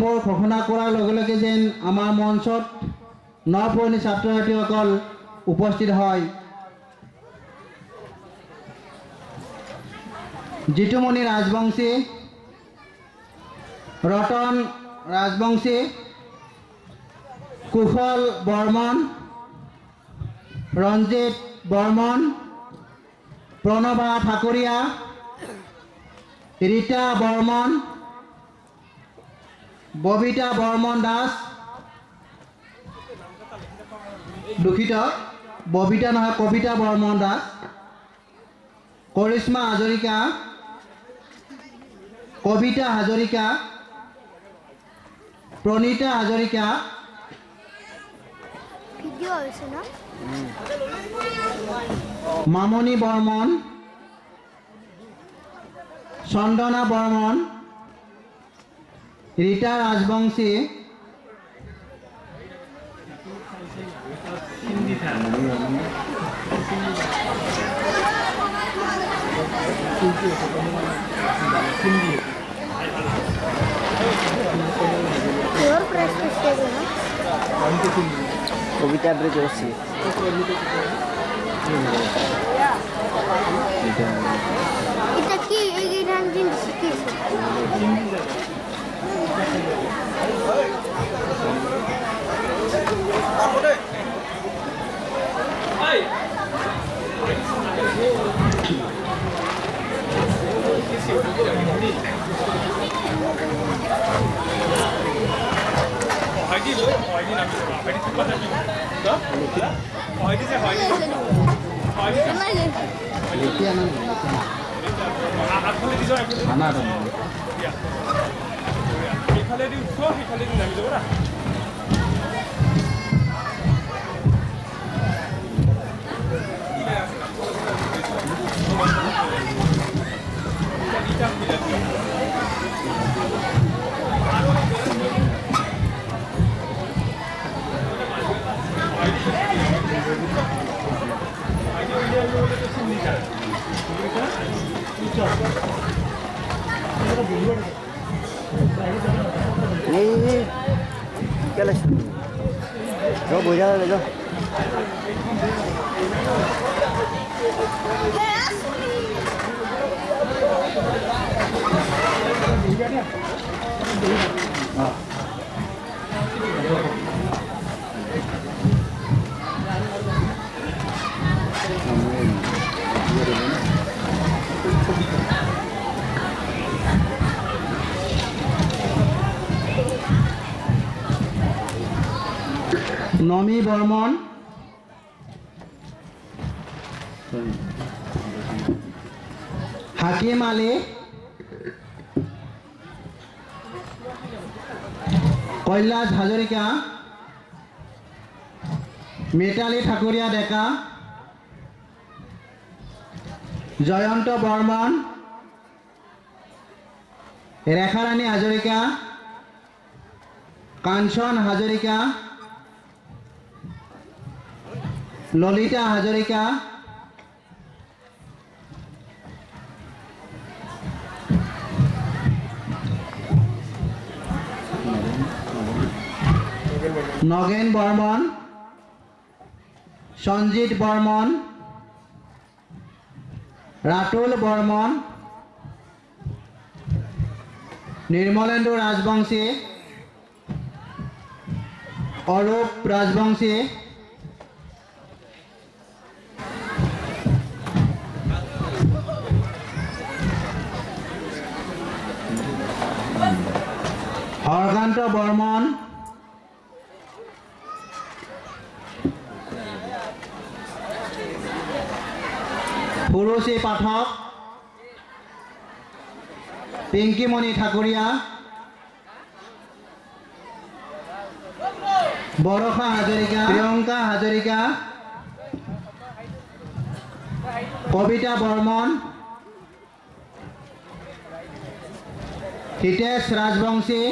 Number ঘোষণা কৰাৰ লগে লগে যেন আমাৰ মঞ্চত নপুৰণি ছাত্ৰ ছাত্ৰীসকল উপস্থিত হয়। জিতুমণি ৰাজবংশী, ৰতন ৰাজবংশী, কুশল বৰ্মন, ৰঞ্জিত বৰ্মন, প্ৰণৱা ঠাকুৰীয়া, ৰীতা বৰ্মন, ববিতা বৰ্মন দাস, দুখিত ববিতা নহয় কবিতা বৰ্মন দাস, কৰিশ্মা হাজৰিকা, কবিতা হাজৰিকা, প্ৰণীতা হাজৰিকা, মামনি বৰ্মন, চন্দনা বৰ্মন, ৰীতা ৰাজবংশী, কবিতা ব্রেক হচ্ছে এটা কি এই গান দিন শিখিয়েছে क्या लक्ष्य जो बुझा ले जो নমি বৰ্মন, হাকিম আলী, কৈলাশ হাজৰিকা, মিতালী ঠাকুৰীয়া ডেকা, জয়ন্ত বৰ্মন, ৰেখাৰাণী হাজৰিকা, কাঞ্চন হাজৰিকা, ললিতা হাজৰিকা, নগেন বৰ্মন, সঞ্জিত বৰ্মন, ৰাতুল বৰ্মন, নিৰ্মলেন্দু ৰাজবংশী, অৰূপ ৰাজবংশী, হৰকান্ত বৰ্মন, ফুৰুচি পাঠক, পিংকিমণি ঠাকুৰীয়া, বৰষা হাজৰিকা, প্ৰিয়ংকা হাজৰিকা, কবিতা বৰ্মন, হিতেশ ৰাজবংশী,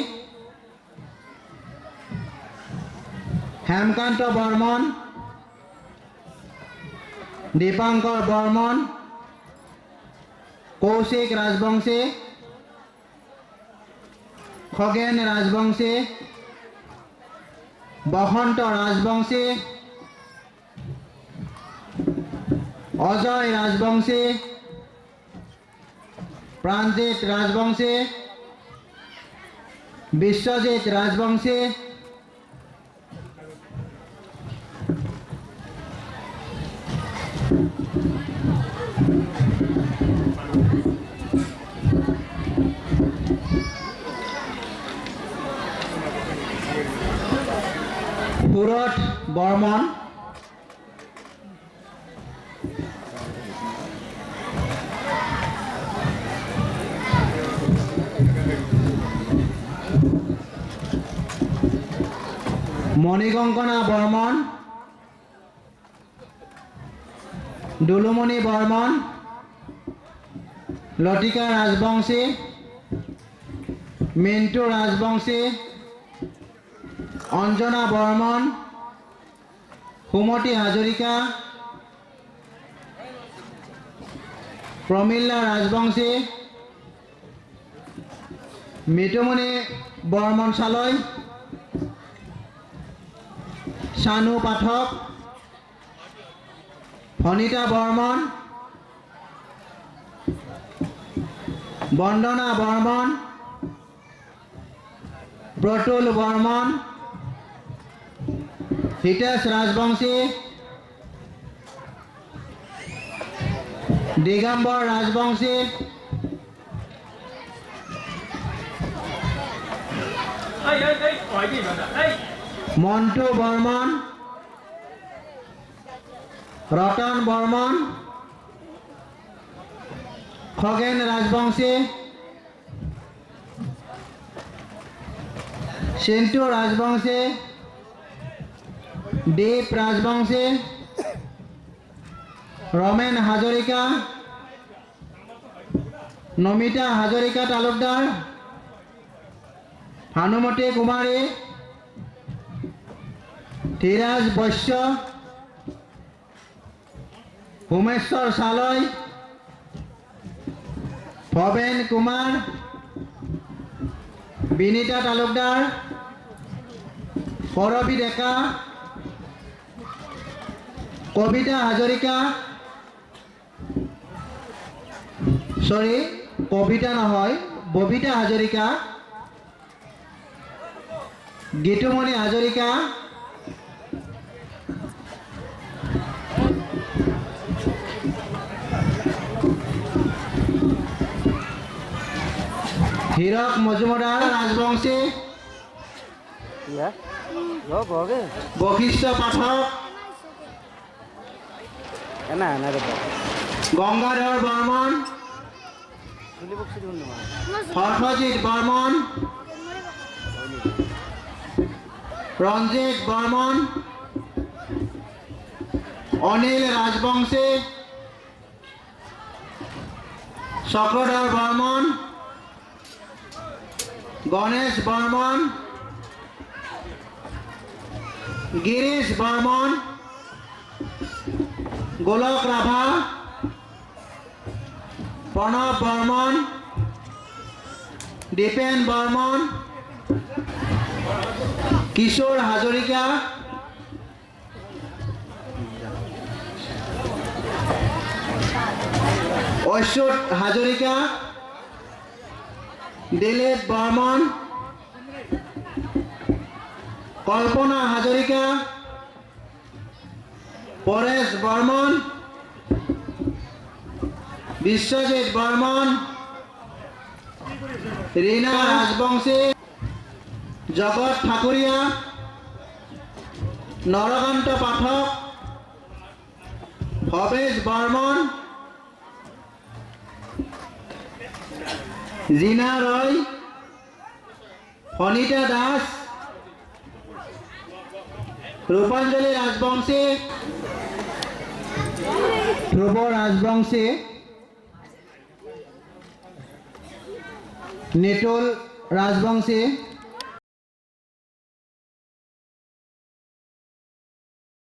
হেমকান্ত বৰ্মন, দীপাংকৰ বৰ্মন, কৌশিক ৰাজবংশী, খগেন রাজবংশী, বসন্ত রাজবংশী, অজয় রাজবংশী, প্রাণজিৎ রাজবংশী, বিশ্বজিৎ রাজবংশী, সুরট বর্মন, মণিকঙ্কনা বর্মন, দুলুমণি বর্মন, লতিকা রাজবংশী, মিন্টু রাজবংশী, অঞ্জনা বর্মন, সুমতি হাজৰিকা, প্ৰমীলা ৰাজবংশী, মৃদুমণি বৰ্মন চালৈ, শানু পাঠক, ফণিতা বৰ্মন, বন্দনা বৰ্মন, প্ৰতুল বৰ্মন, হিতেশ ৰাজবংশী, দিগম্বৰ ৰাজবংশী, মন্টু বৰ্মন, ৰতন বৰ্মন, খগেন ৰাজবংশী, চিন্তু ৰাজবংশী, দীপ ৰাজবংশী, ৰমেন হাজৰিকা, নমিতা হাজৰিকা তালুকদাৰ, ভানুমতী কুমাৰী, ধীৰাজ বৈশ্য, উমেশ্বৰ চালৈ, ভৱেন কুমাৰ, বিনীতা তালুকদাৰ, কৰবী ডেকা, কবিতা হাজৰিকা, কবিতা নহয় ববিতা হাজৰিকা, গীতুমণি হাজৰিকা, হীৰক Majumdar Rajbongshi, Ya. Yo boge. Vashistha পাঠক, Enak enak itu. Gangadhar Barman, Ini box di mana? সৰ্থজিৎ Barman, Ranjit Barman, Anil Rajbongshi, Chakradhar Barman, Ganesh Barman, Girish Barman, গোলক ৰাভা, প্ৰণৱ বৰ্মন, দীপেন বৰ্মন, কিশোৰ হাজৰিকা, অচ্যুত হাজৰিকা, দিলীপ বৰ্মন, কল্পনা হাজৰিকা, পৰেশ বৰ্মন, বিশ্বজিৎ বৰ্মন, ৰীনা ৰাজবংশী, জগত ঠাকুৰীয়া, নৰকান্ত পাঠক, ভৱেশ বৰ্মন, জিনা ৰয়, ফণিতা দাস, ৰূপাঞ্জলি ৰাজবংশী, ধ্ৰুৱ ৰাজবংশী, নিতুল ৰাজবংশী,